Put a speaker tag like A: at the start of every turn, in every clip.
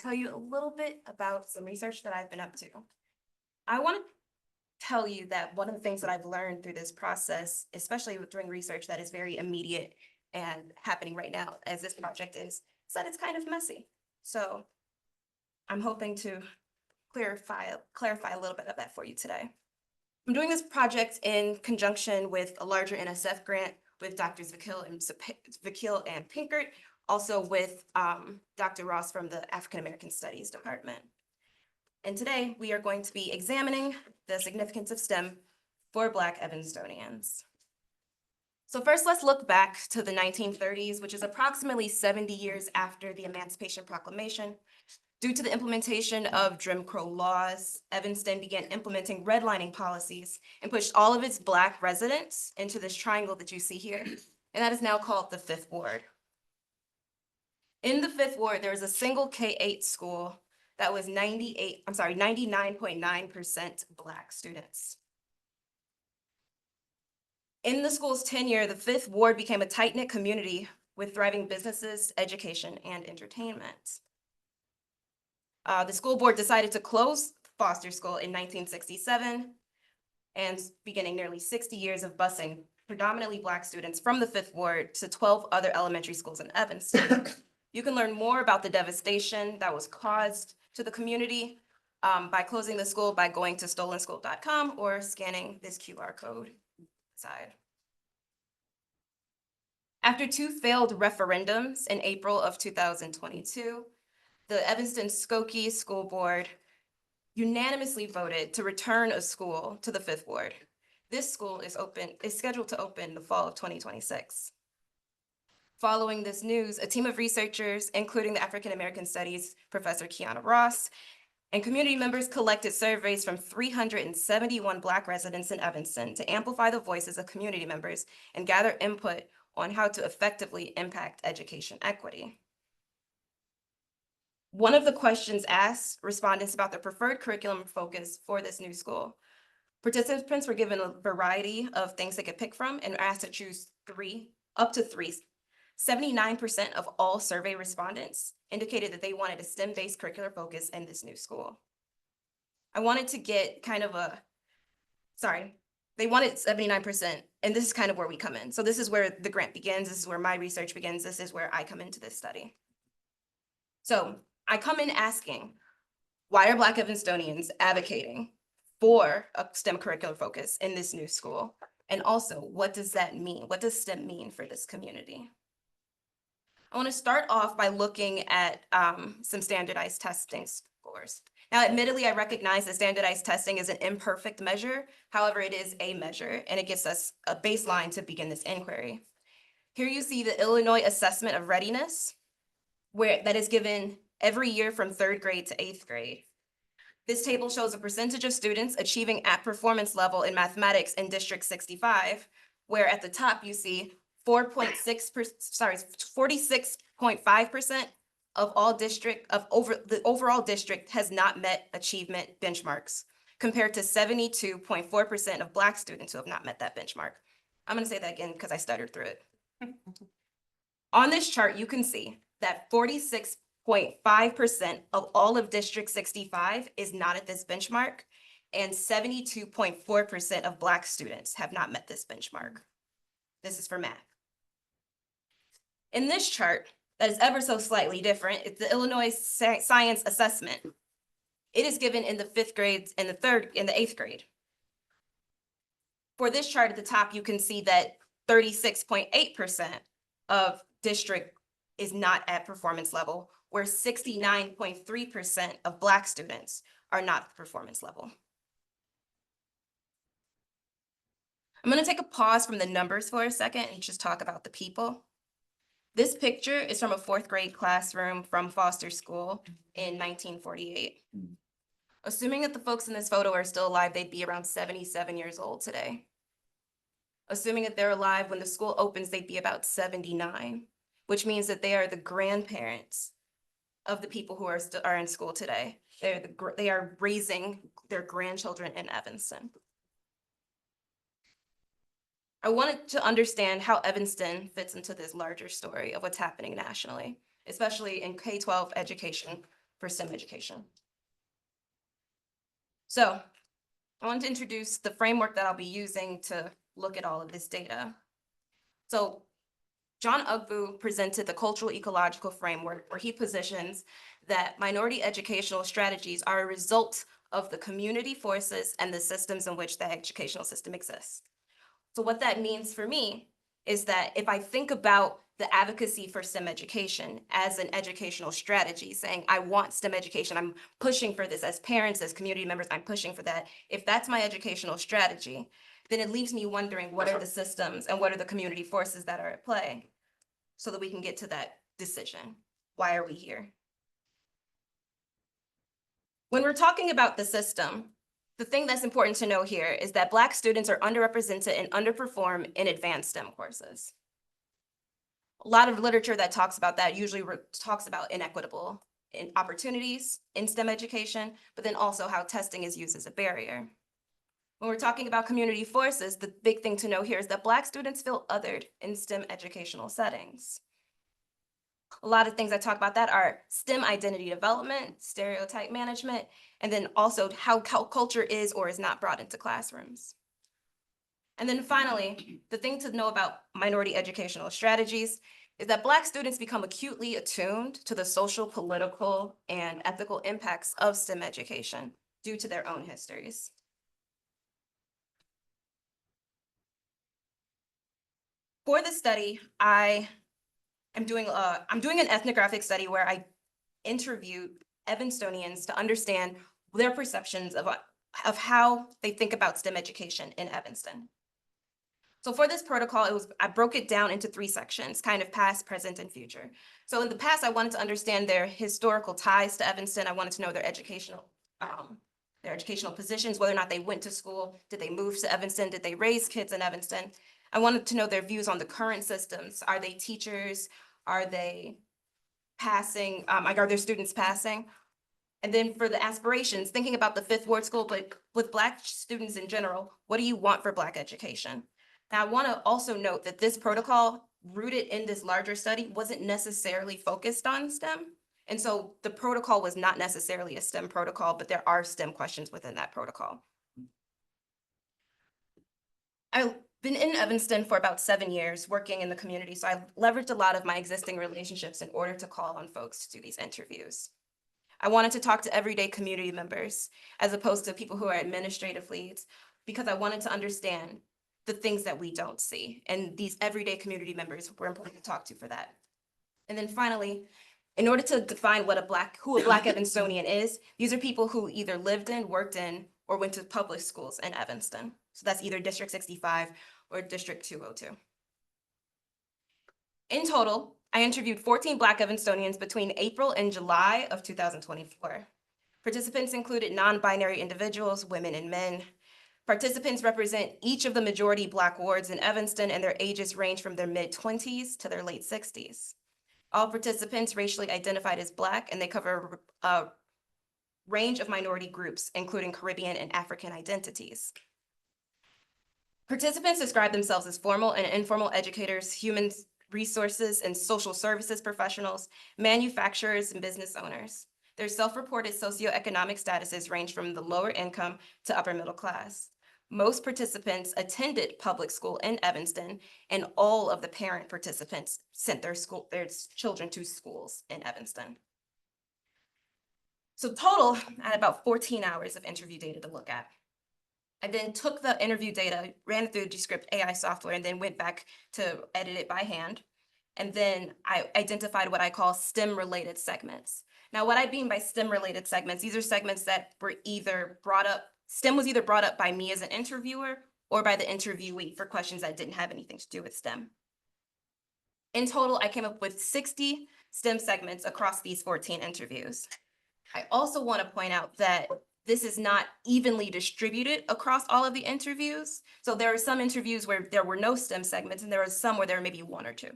A: tell you a little bit about some research that I've been up to. I want to tell you that one of the things that I've learned through this process, especially doing research that is very immediate and happening right now, as this project is that it's kind of messy. So I'm hoping to clarify a little bit of that for you today. I'm doing this project in conjunction with a larger NSF grant with Drs. Vakil and Pinkert, also with Dr. Ross from the African American Studies Department. And today we are going to be examining the significance of STEM for Black Evanstonians. So first, let's look back to the 1930s, which is approximately 70 years after the Emancipation Proclamation. Due to the implementation of Jim Crow laws, Evanston began implementing redlining policies and pushed all of its Black residents into this triangle that you see here, and that is now called the Fifth Ward. In the Fifth Ward, there was a single K-8 school that was 99.9% Black students. In the school's tenure, the Fifth Ward became a tight-knit community with thriving businesses, education, and entertainment. The school board decided to close Foster School in 1967, and beginning nearly 60 years of busing predominantly Black students from the Fifth Ward to 12 other elementary schools in Evanston. You can learn more about the devastation that was caused to the community by closing the school by going to stolenschool.com or scanning this QR code side. After two failed referendums in April of 2022, the Evanston Skokie School Board unanimously voted to return a school to the Fifth Ward. This school is scheduled to open the fall of 2026. Following this news, a team of researchers, including the African American Studies Professor Kiana Ross, and community members collected surveys from 371 Black residents in Evanston to amplify the voices of community members and gather input on how to effectively impact education equity. One of the questions asked respondents about their preferred curriculum focus for this new school. Participants were given a variety of things they could pick from and asked to choose up to three. 79% of all survey respondents indicated that they wanted a STEM-based curricular focus in this new school. I wanted to get they wanted 79%, and this is kind of where we come in. So this is where the grant begins. This is where my research begins. This is where I come into this study. So I come in asking, why are Black Evanstonians advocating for a STEM curricular focus in this new school? And also, what does that mean? What does STEM mean for this community? I want to start off by looking at some standardized testing scores. Now, admittedly, I recognize that standardized testing is an imperfect measure. However, it is a measure, and it gives us a baseline to begin this inquiry. Here you see the Illinois Assessment of Readiness, that is given every year from 3rd grade to 8th grade. This table shows a percentage of students achieving at performance level in mathematics in District 65, where at the top you see 46.5% of the overall district has not met achievement benchmarks, compared to 72.4% of Black students who have not met that benchmark. I'm going to say that again because I stuttered through it. On this chart, you can see that 46.5% of all of District 65 is not at this benchmark, and 72.4% of Black students have not met this benchmark. This is for math. In this chart, that is ever so slightly different, it's the Illinois Science Assessment. It is given in the 5th grade and the 8th grade. For this chart at the top, you can see that 36.8% of district is not at performance level, where 69.3% of Black students are not at performance level. I'm going to take a pause from the numbers for a second and just talk about the people. This picture is from a 4th grade classroom from Foster School in 1948. Assuming that the folks in this photo are still alive, they'd be around 77 years old today. Assuming that they're alive when the school opens, they'd be about 79, which means that they are the grandparents of the people who are in school today. They are raising their grandchildren in Evanston. I wanted to understand how Evanston fits into this larger story of what's happening nationally, especially in K-12 education for STEM education. So I want to introduce the framework that I'll be using to look at all of this data. So John Ugbu presented the cultural ecological framework, where he positions that minority educational strategies are a result of the community forces and the systems in which the educational system exists. So what that means for me is that if I think about the advocacy for STEM education as an educational strategy, saying I want STEM education, I'm pushing for this as parents, as community members, I'm pushing for that. If that's my educational strategy, then it leaves me wondering, what are the systems and what are the community forces that are at play, so that we can get to that decision. Why are we here? When we're talking about the system, the thing that's important to know here is that Black students are underrepresented and underperform in advanced STEM courses. A lot of literature that talks about that usually talks about inequitable opportunities in STEM education, but then also how testing is used as a barrier. When we're talking about community forces, the big thing to know here is that Black students feel othered in STEM educational settings. A lot of things I talk about that are STEM identity development, stereotype management, and then also how culture is or is not brought into classrooms. And then finally, the thing to know about minority educational strategies is that Black students become acutely attuned to the social, political, and ethical impacts of STEM education due to their own histories. For this study, I'm doing an ethnographic study where I interviewed Evanstonians to understand their perceptions of how they think about STEM education in Evanston. So for this protocol, I broke it down into 3 sections, kind of past, present, and future. So in the past, I wanted to understand their historical ties to Evanston. I wanted to know their educational positions, whether or not they went to school, did they move to Evanston, did they raise kids in Evanston? I wanted to know their views on the current systems. Are they teachers? Are they passing? Are their students passing? And then for the aspirations, thinking about the 5th Ward School, but with Black students in general, what do you want for Black education? Now, I want to also note that this protocol, rooted in this larger study, wasn't necessarily focused on STEM. And so the protocol was not necessarily a STEM protocol, but there are STEM questions within that protocol. I've been in Evanston for about 7 years working in the community, so I've leveraged a lot of my existing relationships in order to call on folks to do these interviews. I wanted to talk to everyday community members as opposed to people who are administrative leads, because I wanted to understand the things that we don't see. And these everyday community members were important to talk to for that. And then finally, in order to define who a Black Evanstonian is, these are people who either lived in, worked in, or went to public schools in Evanston. So that's either District 65 or District 202. In total, I interviewed 14 Black Evanstonians between April and July of 2024. Participants included non-binary individuals, women and men. Participants represent each of the majority Black wards in Evanston, and their ages range from their mid-20s to their late 60s. All participants racially identified as Black, and they cover a range of minority groups, including Caribbean and African identities. Participants describe themselves as formal and informal educators, human resources and social services professionals, manufacturers, and business owners. Their self-reported socioeconomic statuses range from the lower income to upper middle class. Most participants attended public school in Evanston, and all of the parent participants sent their children to schools in Evanston. So total, I had about 14 hours of interview data to look at. I then took the interview data, ran it through Descript AI software, and then went back to edit it by hand. And then I identified what I call STEM-related segments. Now, what I mean by STEM-related segments, these are segments that were either brought up, STEM was either brought up by me as an interviewer or by the interviewee for questions that didn't have anything to do with STEM. In total, I came up with 60 STEM segments across these 14 interviews. I also want to point out that this is not evenly distributed across all of the interviews. So there are some interviews where there were no STEM segments, and there are some where there were maybe 1 or 2.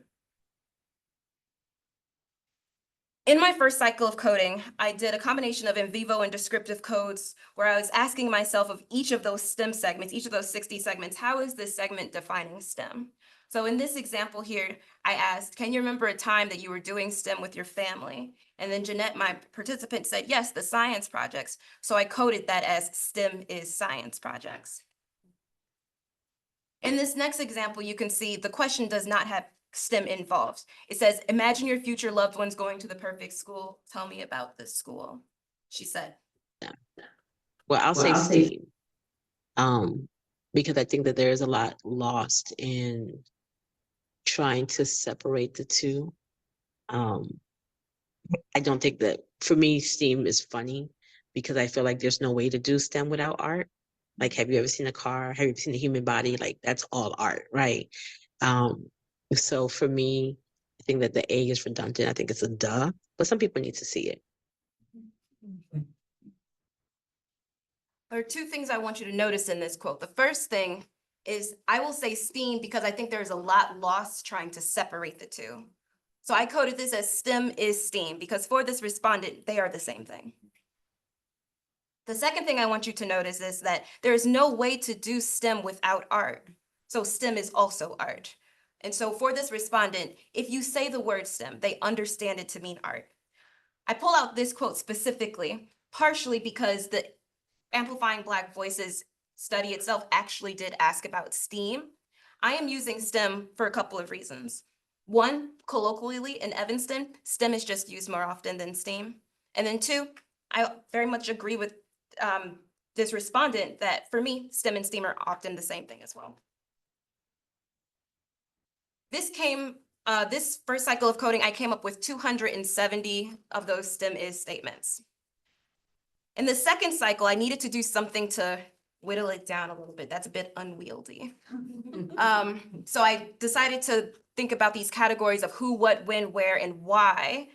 A: In my first cycle of coding, I did a combination of in vivo and descriptive codes where I was asking myself of each of those STEM segments, each of those 60 segments, how is this segment defining STEM? So in this example here, I asked, can you remember a time that you were doing STEM with your family? And then Jeanette, my participant, said, yes, the science projects. So I coded that as STEM is science projects. In this next example, you can see the question does not have STEM involved. It says, imagine your future loved ones going to the perfect school. Tell me about this school, she said.
B: Well, I'll say STEAM, because I think that there is a lot lost in trying to separate the two. I don't think that, for me, STEAM is funny because I feel like there's no way to do STEM without art. Like, have you ever seen a car? Have you seen a human body? Like, that's all art, right? Um, so for me, I think that the A is redundant. I think it's a duh, but some people need to see it.
A: There are two things I want you to notice in this quote. The first thing is I will say STEAM because I think there's a lot lost trying to separate the two. So I coded this as STEM is STEAM because for this respondent, they are the same thing. The second thing I want you to notice is that there is no way to do STEM without art. So STEM is also art. And so for this respondent, if you say the word STEM, they understand it to mean art. I pull out this quote specifically, partially because the Amplifying Black Voices study itself actually did ask about STEAM. I am using STEM for a couple of reasons. One, colloquially in Evanston, STEM is just used more often than STEAM. And then two, I very much agree with this respondent that for me, STEM and STEAM are often the same thing as well. This first cycle of coding, I came up with 270 of those STEM is statements. In the second cycle, I needed to do something to whittle it down a little bit. That's a bit unwieldy. So I decided to think about these categories of who, what, when, where, and why.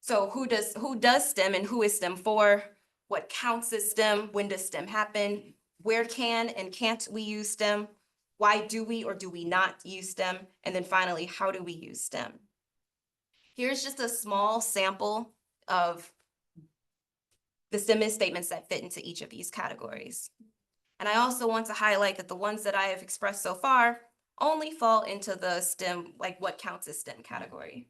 A: So who does STEM and who is STEM for? What counts as STEM? When does STEM happen? Where can and can't we use STEM? Why do we or do we not use STEM? And then finally, how do we use STEM? Here's just a small sample of the STEM is statements that fit into each of these categories. And I also want to highlight that the ones that I have expressed so far only fall into the STEM, like what counts as STEM category.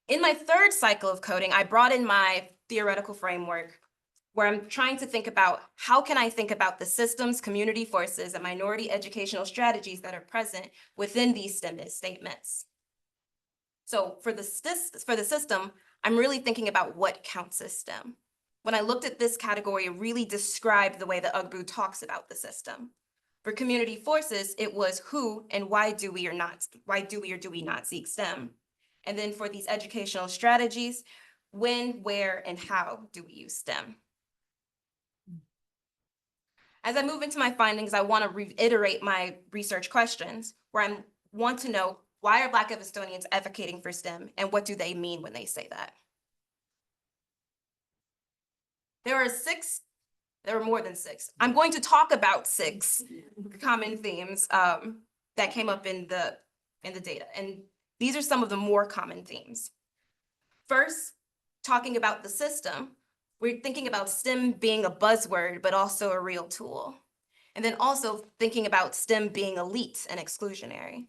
A: In my third cycle of coding, I brought in my theoretical framework where I'm trying to think about how can I think about the systems, community forces, and minority educational strategies that are present within these STEM is statements. So for the system, I'm really thinking about what counts as STEM. When I looked at this category, it really described the way that Ugbo talks about the system. For community forces, it was who and why do we or do we not seek STEM? And then for these educational strategies, when, where, and how do we use STEM? As I move into my findings, I want to reiterate my research questions where I want to know why are Black Evanstorians advocating for STEM and what do they mean when they say that? There are more than six. I'm going to talk about 6 common themes that came up in the data. And these are some of the more common themes. First, talking about the system, we're thinking about STEM being a buzzword, but also a real tool. And then also thinking about STEM being elite and exclusionary.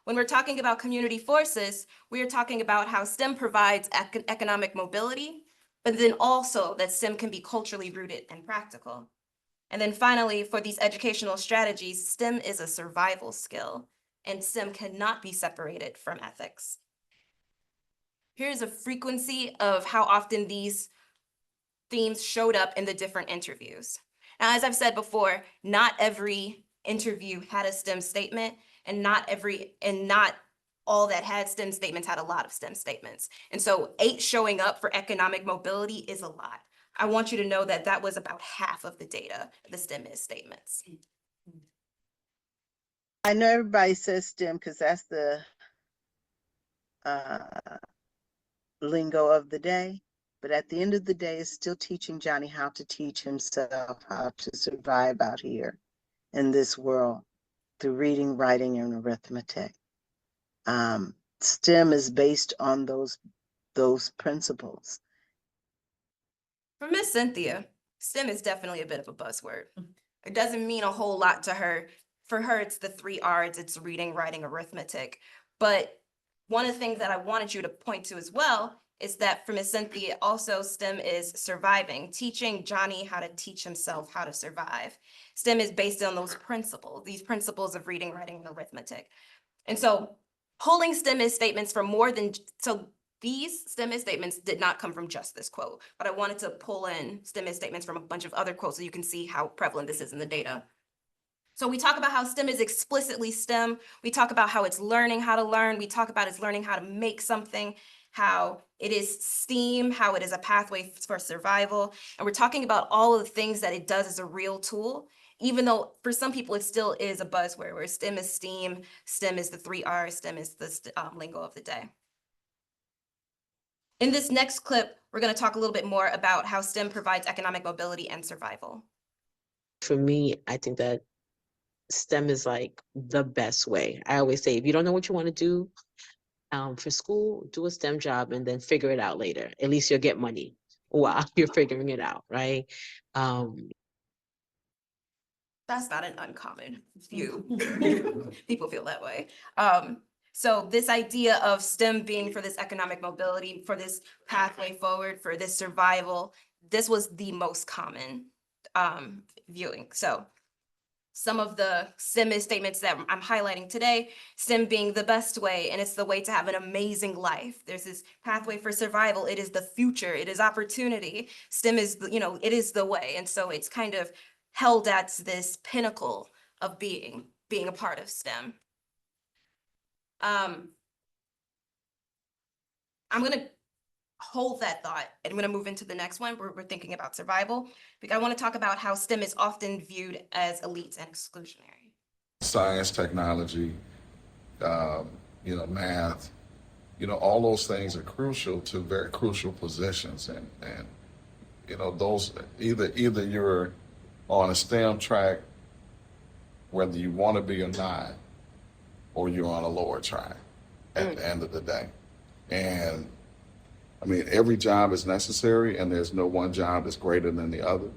A: When we're talking about community forces, we are talking about how STEM provides economic mobility, but then also that STEM can be culturally rooted and practical. And then finally, for these educational strategies, STEM is a survival skill, and STEM cannot be separated from ethics. Here's a frequency of how often these themes showed up in the different interviews. Now, as I've said before, not every interview had a STEM statement, and not all that had STEM statements had a lot of STEM statements. And so 8 showing up for economic mobility is a lot. I want you to know that that was about half of the data, the STEM is statements.
C: I know everybody says STEM because that's the lingo of the day, but at the end of the day, it's still teaching Johnny how to teach himself how to survive out here in this world through reading, writing, and arithmetic. STEM is based on those principles.
A: For Miss Cynthia, STEM is definitely a bit of a buzzword. It doesn't mean a whole lot to her for her, it's the 3 Rs, it's reading, writing, arithmetic. But one of the things that I wanted you to point to as well is that for Miss Cynthia, also STEM is surviving, teaching Johnny how to teach himself how to survive. STEM is based on those principles, these principles of reading, writing, and arithmetic. And so pulling STEM statements from more than, so these STEM statements did not come from just this quote, but I wanted to pull in STEM statements from a bunch of other quotes so you can see how prevalent this is in the data. So we talk about how STEM is explicitly STEM. We talk about how it's learning how to learn. We talk about it's learning how to make something, how it is STEAM, how it is a pathway for survival. And we're talking about all of the things that it does as a real tool, even though for some people it still is a buzzword where STEM is STEAM, STEM is the 3 Rs, STEM is the lingo of the day. In this next clip, we're going to talk a little bit more about how STEM provides economic mobility and survival.
B: For me, I think that STEM is like the best way. I always say, if you don't know what you want to do for school, do a STEM job and then figure it out later. At least you'll get money while you're figuring it out, right?
A: That's not an uncommon view. People feel that way. So this idea of STEM being for this economic mobility, for this pathway forward, for this survival, this was the most common viewing. So some of the STEM statements that I'm highlighting today, STEM being the best way, and it's the way to have an amazing life. There's this pathway for survival. It is the future. It is opportunity. STEM is, it is the way. And so it's kind of held at this pinnacle of being a part of STEM. I'm going to hold that thought and I'm going to move into the next one where we're thinking about survival, because I want to talk about how STEM is often viewed as elite and exclusionary.
D: Science, technology, math, all those things are crucial to very crucial positions. And those, either you're on a STEM track, whether you want to be or not, or you're on a lower track at the end of the day. And I mean, every job is necessary and there's no one job that's greater than the other.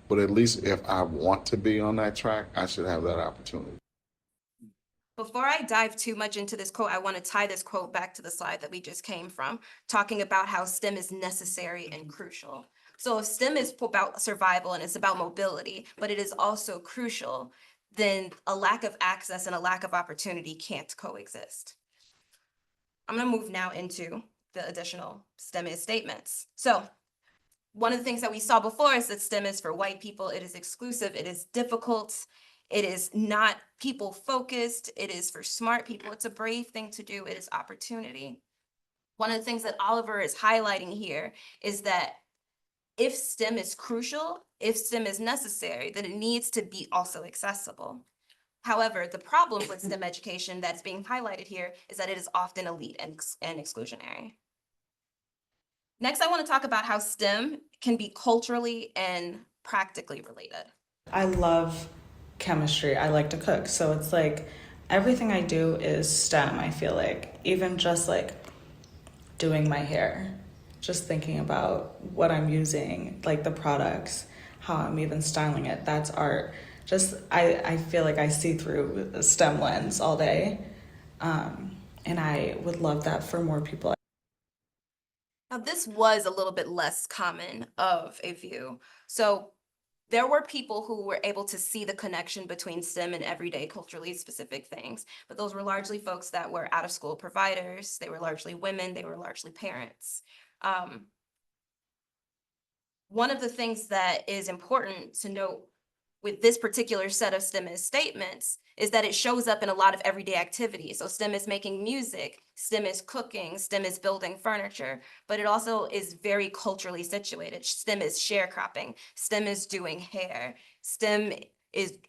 D: But at least if I want to be on that track, I should have that opportunity.
A: Before I dive too much into this quote, I want to tie this quote back to the slide that we just came from, talking about how STEM is necessary and crucial. So if STEM is about survival and it's about mobility, but it is also crucial, then a lack of access and a lack of opportunity can't coexist. I'm going to move now into the additional STEM statements. So one of the things that we saw before is that STEM is for white people. It is exclusive. It is difficult. It is not people focused. It is for smart people. It's a brave thing to do. It is opportunity. One of the things that Oliver is highlighting here is that if STEM is crucial, if STEM is necessary, then it needs to be also accessible. However, the problem with STEM education that's being highlighted here is that it is often elite and exclusionary. Next, I want to talk about how STEM can be culturally and practically related.
E: I love chemistry. I like to cook. So it's like everything I do is STEM, I feel like. Even just like doing my hair, just thinking about what I'm using, like the products, how I'm even styling it, that's art. Just, I feel like I see through the STEM lens all day. And I would love that for more people.
A: Now, this was a little bit less common of a view. So there were people who were able to see the connection between STEM and everyday culturally specific things, but those were largely folks that were out of school providers. They were largely women. They were largely parents. One of the things that is important to note with this particular set of STEM statements is that it shows up in a lot of everyday activities. So STEM is making music, STEM is cooking, STEM is building furniture, but it also is very culturally situated. STEM is sharecropping, STEM is doing hair, STEM is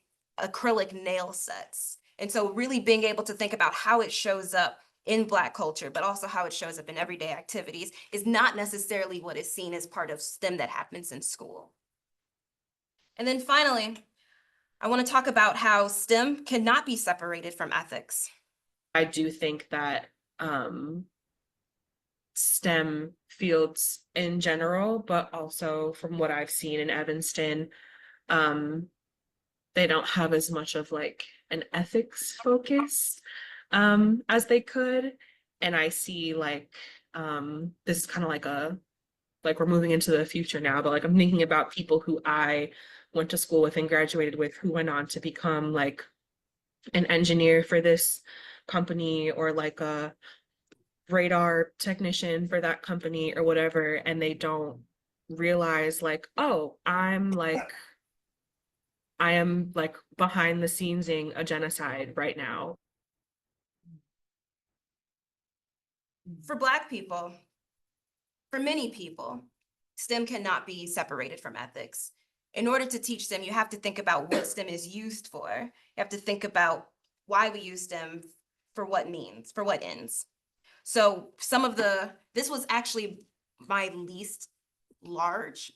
A: acrylic nail sets. And so really being able to think about how it shows up in Black culture, but also how it shows up in everyday activities is not necessarily what is seen as part of STEM that happens in school. And then finally, I want to talk about how STEM cannot be separated from ethics.
F: I do think that STEM fields in general, but also from what I've seen in Evanston, they don't have as much of like an ethics focus as they could. And I see like this is kind of like we're moving into the future now, but like I'm thinking about people who I went to school with and graduated with who went on to become like an engineer for this company or like a radar technician for that company or whatever, and they don't realize like, oh, I am like behind the scenes-ing a genocide right now.
A: For Black people, for many people, STEM cannot be separated from ethics. In order to teach STEM, you have to think about what STEM is used for. You have to think about why we use STEM, for what means, for what ends. So this was actually my least large.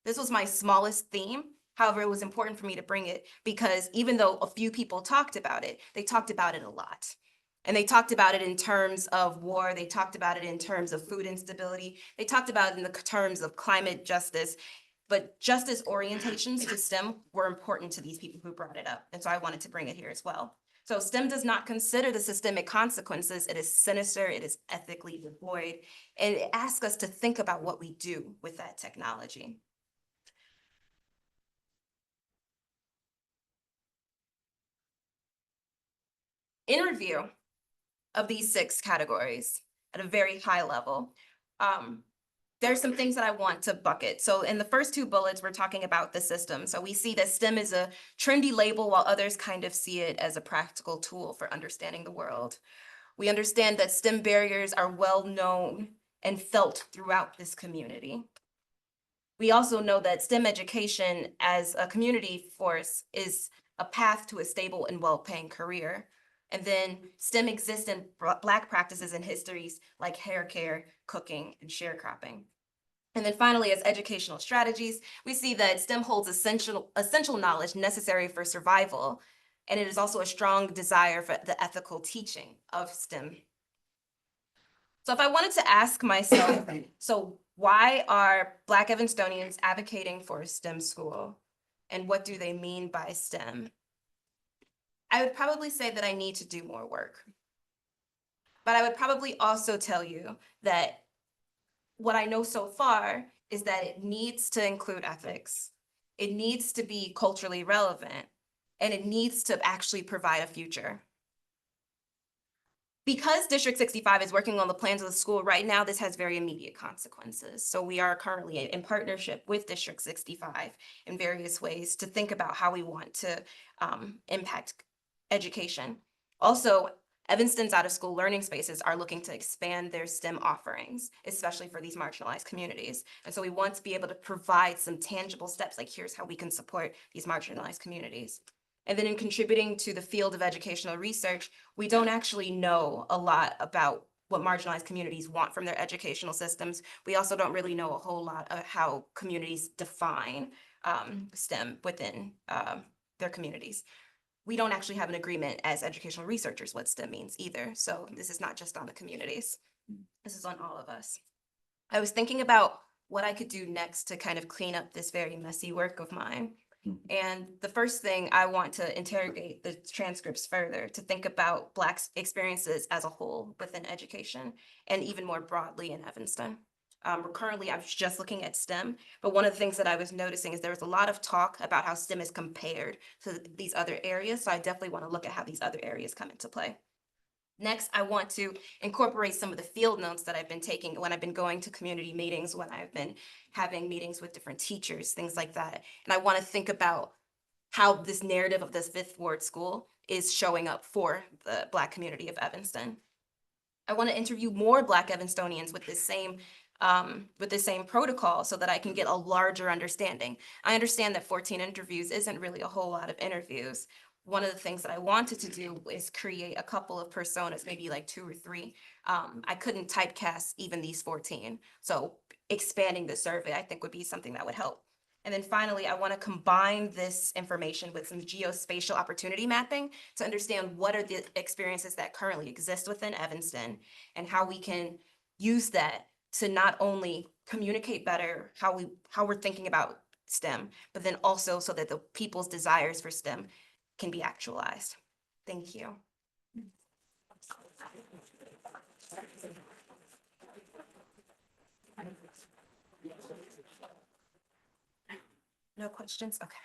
A: This was my smallest theme. However, it was important for me to bring it because even though a few people talked about it, they talked about it a lot. And they talked about it in terms of war. They talked about it in terms of food instability. They talked about it in the terms of climate justice. But justice orientations to STEM were important to these people who brought it up. And so I wanted to bring it here as well. So STEM does not consider the systemic consequences. It is sinister, it is ethically devoid, and it asks us to think about what we do with that technology. In review of these 6 categories at a very high level, there's some things that I want to bucket. So in the first 2 bullets, we're talking about the system. So we see that STEM is a trendy label while others kind of see it as a practical tool for understanding the world. We understand that STEM barriers are well known and felt throughout this community. We also know that STEM education as a community force is a path to a stable and well-paying career. And then STEM exists in Black practices and histories like hair care, cooking, and sharecropping. And then finally, as educational strategies, we see that STEM holds essential knowledge necessary for survival. And it is also a strong desire for the ethical teaching of STEM. So if I wanted to ask myself, so why are Black Evanstonians advocating for a STEM school? And what do they mean by STEM? I would probably say that I need to do more work. But I would probably also tell you that what I know so far is that it needs to include ethics. It needs to be culturally relevant, and it needs to actually provide a future. Because District 65 is working on the plans of the school right now, this has very immediate consequences. So we are currently in partnership with District 65 in various ways to think about how we want to impact education. Also, Evanston's out-of-school learning spaces are looking to expand their STEM offerings, especially for these marginalized communities. And so we want to be able to provide some tangible steps, like here's how we can support these marginalized communities. And then in contributing to the field of educational research, we don't actually know a lot about what marginalized communities want from their educational systems. We also don't really know a whole lot of how communities define STEM within their communities. We don't actually have an agreement as educational researchers what STEM means either. So this is not just on the communities. This is on all of us. I was thinking about what I could do next to kind of clean up this very messy work of mine. And the first thing, I want to interrogate the transcripts further to think about Black experiences as a whole within education and even more broadly in Evanston. Currently, I was just looking at STEM, but one of the things that I was noticing is there was a lot of talk about how STEM is compared to these other areas. So I definitely want to look at how these other areas come into play. Next, I want to incorporate some of the field notes that I've been taking when I've been going to community meetings, when I've been having meetings with different teachers, things like that. And I want to think about how this narrative of this Fifth Ward school is showing up for the Black community of Evanston. I want to interview more Black Evanstonians with this same protocol so that I can get a larger understanding. I understand that 14 interviews isn't really a whole lot of interviews. One of the things that I wanted to do is create a couple of personas, maybe like 2 or 3. I couldn't typecast even these 14. So expanding the survey, I think, would be something that would help. And then finally, I want to combine this information with some geospatial opportunity mapping to understand what are the experiences that currently exist within Evanston and how we can use that to not only communicate better how we're thinking about STEM, but then also so that the people's desires for STEM can be actualized. Thank you. No questions? Okay.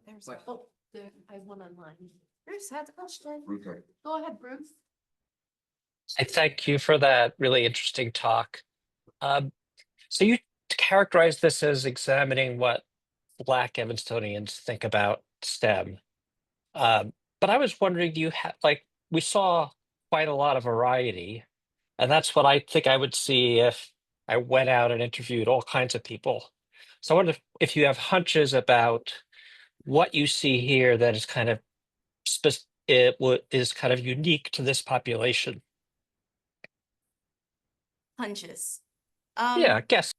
A: There's
G: Oh, I have one online.
A: Bruce has a question.
G: Go ahead, Bruce.
H: I thank you for that really interesting talk. So you characterize this as examining what Black Evanstonians think about STEM. But I was wondering, do you have like we saw quite a lot of variety, and that's what I think I would see if I went out and interviewed all kinds of people. So I wonder if you have hunches about what you see here that is kind of is kind of unique to this population.
A: Hunches.
H: Yeah, I guess.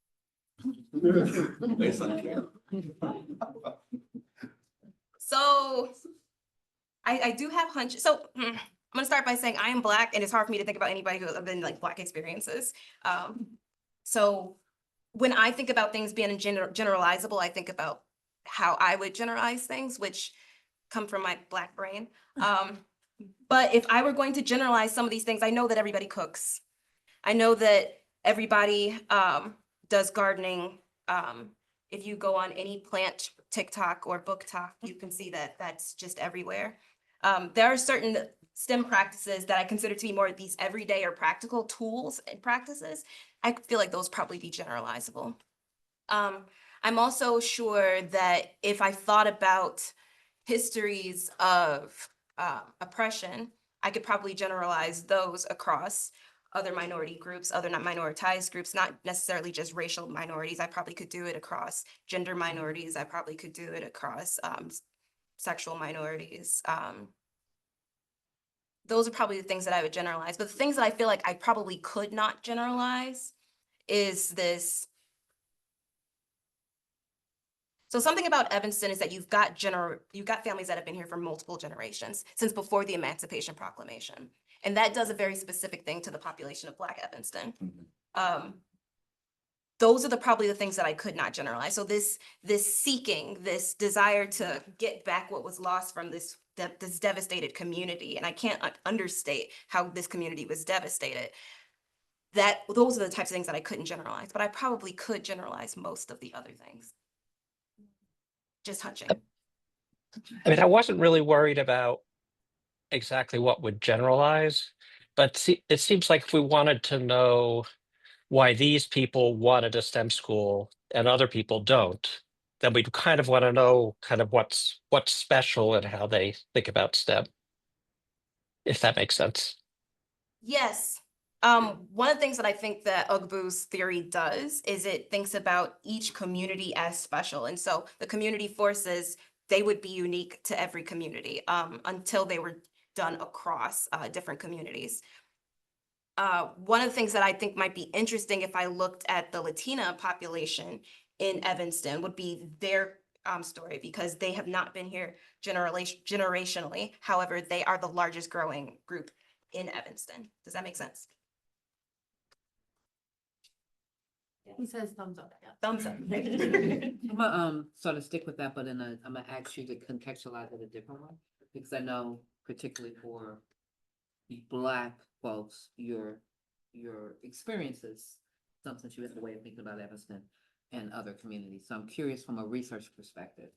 A: So I do have hunches. So I'm gonna start by saying I am Black, and it's hard for me to think about anybody who have been like Black experiences. So when I think about things being generalizable, I think about how I would generalize things, which come from my Black brain. But if I were going to generalize some of these things, I know that everybody cooks. I know that everybody does gardening. If you go on any plant TikTok or book talk, you can see that that's just everywhere. There are certain STEM practices that I consider to be more of these everyday or practical tools and practices. I feel like those probably be generalizable. I'm also sure that if I thought about histories of oppression, I could probably generalize those across other minority groups, other not minoritized groups, not necessarily just racial minorities. I probably could do it across gender minorities. I probably could do it across sexual minorities. Those are probably the things that I would generalize. But the things that I feel like I probably could not generalize is this. So something about Evanston is that you've got families that have been here for multiple generations, since before the Emancipation Proclamation. And that does a very specific thing to the population of Black Evanston. Those are probably the things that I could not generalize. So this seeking, this desire to get back what was lost from this devastated community, and I can't understate how this community was devastated. Those are the types of things that I couldn't generalize, but I probably could generalize most of the other things. Just hunching.
H: I mean, I wasn't really worried about exactly what would generalize, but it seems like if we wanted to know why these people wanted a STEM school and other people don't, then we'd kind of want to know kind of what's special and how they think about STEM, if that makes sense.
A: Yes. One of the things that I think that Ugbu's theory does is it thinks about each community as special. And so the community forces, they would be unique to every community until they were done across different communities. One of the things that I think might be interesting if I looked at the Latina population in Evanston would be their story, because they have not been here generationally. However, they are the largest growing group in Evanston. Does that make sense?
G: He says thumbs up. Yeah.
A: Thumbs up.
I: I'm gonna sort of stick with that, but I'm gonna ask you to contextualize it a different way, because I know particularly for the Black folks, your experiences, something you have a way of thinking about Evanston and other communities. So I'm curious from a research perspective.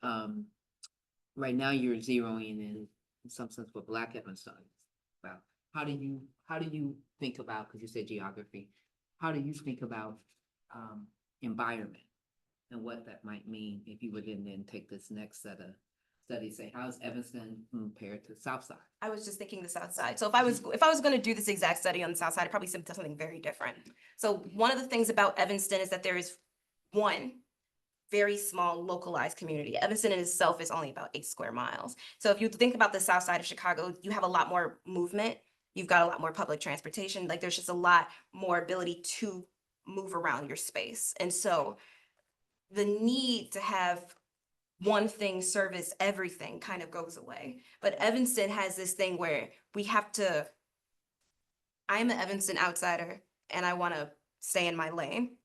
I: Right now you're zeroing in some sense for Black Evanstonians. Well, how do you think about, because you said geography, how do you think about environment and what that might mean if you would then take this next set of studies, say, how's Evanston compared to South Side? I
A: was just thinking the South Side. So if I was going to do this exact study on the South Side, I'd probably say something very different. So one of the things about Evanston is that there is one very small localized community. Evanston in itself is only about 8 square miles. So if you think about the South Side of Chicago, you have a lot more movement. You've got a lot more public transportation. Like there's just a lot more ability to move around your space. And so the need to have one thing service everything kind of goes away. But Evanston has this thing where we have to, I'm an Evanston outsider and I want to stay in my lane.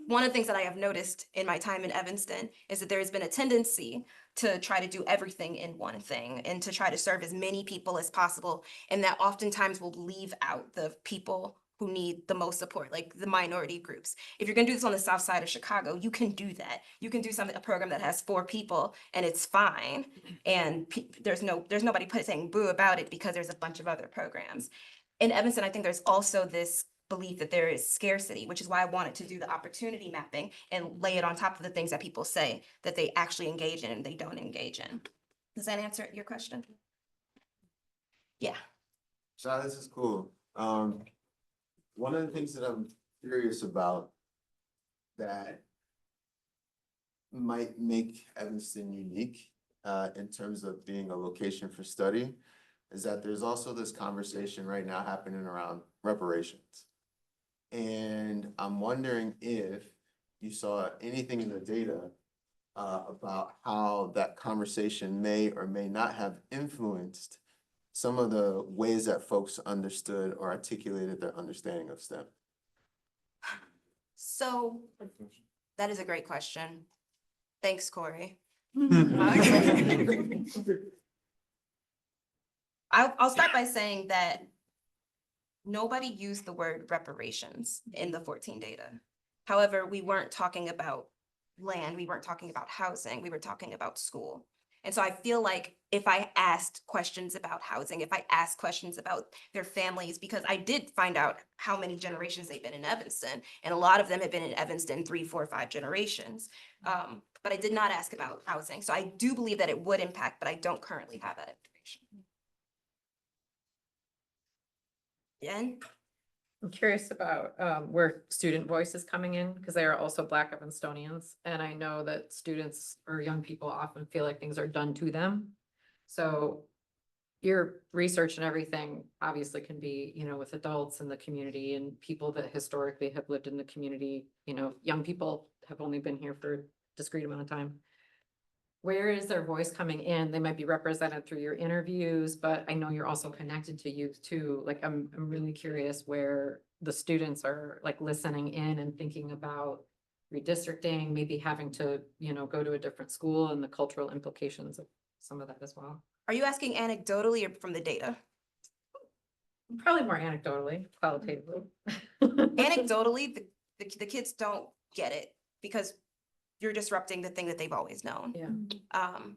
A: One of the things that I have noticed in my time in Evanston is that there has been a tendency to try to do everything in one thing and to try to serve as many people as possible. And that oftentimes will leave out the people who need the most support, like the minority groups. If you're gonna do this on the south side of Chicago, you can do that. You can do a program that has 4 people and it's fine. And there's nobody saying boo about it because there's a bunch of other programs. In Evanston, I think there's also this belief that there is scarcity, which is why I wanted to do the opportunity mapping and lay it on top of the things that people say that they actually engage in and they don't engage in. Does that answer your question? Yeah.
J: Shai, this is cool. One of the things that I'm curious about that might make Evanston unique in terms of being a location for study is that there's also this conversation right now happening around reparations. And I'm wondering if you saw anything in the data about how that conversation may or may not have influenced some of the ways that folks understood or articulated their understanding of STEM.
A: So that is a great question. Thanks, Corey. I'll start by saying that nobody used the word reparations in the 14 data. However, we weren't talking about land, we weren't talking about housing, we were talking about school. And so I feel like if I asked questions about housing, if I asked questions about their families, because I did find out how many generations they've been in Evanston, and a lot of them have been in Evanston 3, 4, 5 generations. But I did not ask about housing. So I do believe that it would impact, but I don't currently have that information. Jen?
K: I'm curious about where student voice is coming in, because they are also Black Evanstonians. And I know that students or young people often feel like things are done to them. So your research and everything obviously can be, you know, with adults in the community and people that historically have lived in the community. You know, young people have only been here for a discrete amount of time. Where is their voice coming in? They might be represented through your interviews, but I know you're also connected to youth too. Like, I'm really curious where the students are like listening in and thinking about redistricting, maybe having to, you know, go to a different school and the cultural implications of some of that as well.
A: Are you asking anecdotally or from the data?
K: Probably more anecdotally, qualitatively.
A: Anecdotally, the kids don't get it because you're disrupting the thing that they've always known.
K: Yeah.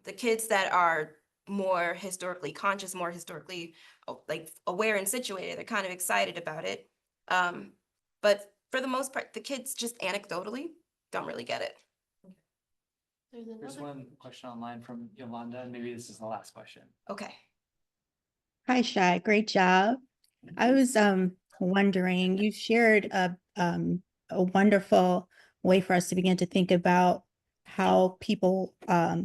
A: The kids that are more historically conscious, more historically like aware and situated, they're kind of excited about it. But for the most part, the kids just anecdotally don't really get it.
G: There's
L: one question online from Yolanda, and maybe this is the last question.
A: Okay.
M: Hi, Shai. Great job. I was wondering, you shared a wonderful way for us to begin to think about how people how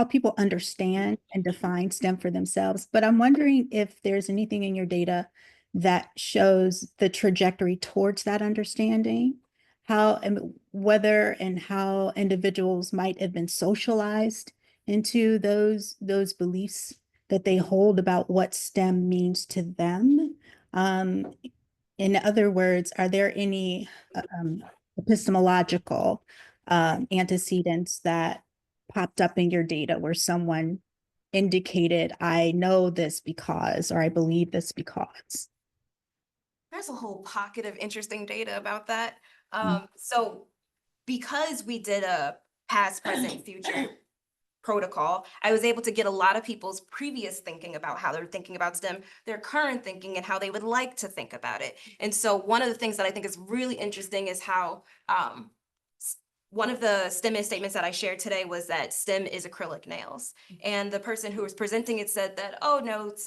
M: people understand and define STEM for themselves. But I'm wondering if there's anything in your data that shows the trajectory towards that understanding, how and whether and how individuals might have been socialized into those beliefs that they hold about what STEM means to them. In other words, are there any epistemological antecedents that popped up in your data where someone indicated, I know this because, or I believe this because?
A: There's a whole pocket of interesting data about that. So because we did a past, present, future protocol, I was able to get a lot of people's previous thinking about how they're thinking about STEM, their current thinking, and how they would like to think about it. And so one of the things that I think is really interesting is how one of the STEM statements that I shared today was that STEM is acrylic nails. And the person who was presenting it said that, oh no, it's,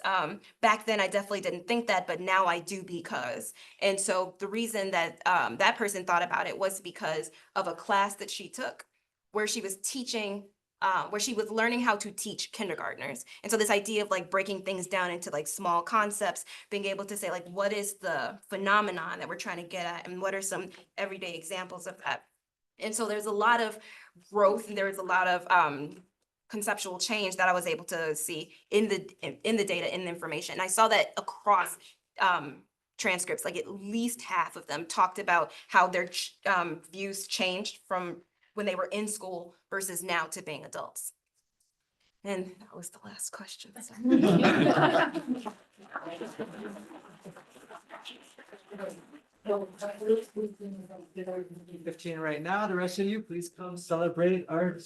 A: back then I definitely didn't think that, but now I do because. And so the reason that that person thought about it was because of a class that she took where she was teaching where she was learning how to teach kindergartners. And so this idea of like breaking things down into like small concepts, being able to say like, what is the phenomenon that we're trying to get at and what are some everyday examples of that? And so there's a lot of growth and there was a lot of conceptual change that I was able to see in the data, in the information. And I saw that across transcripts, like at least half of them talked about how their views changed from when they were in school versus now to being adults. And that was the last question. So.
L: 15 right now. The rest of you, please come celebrate our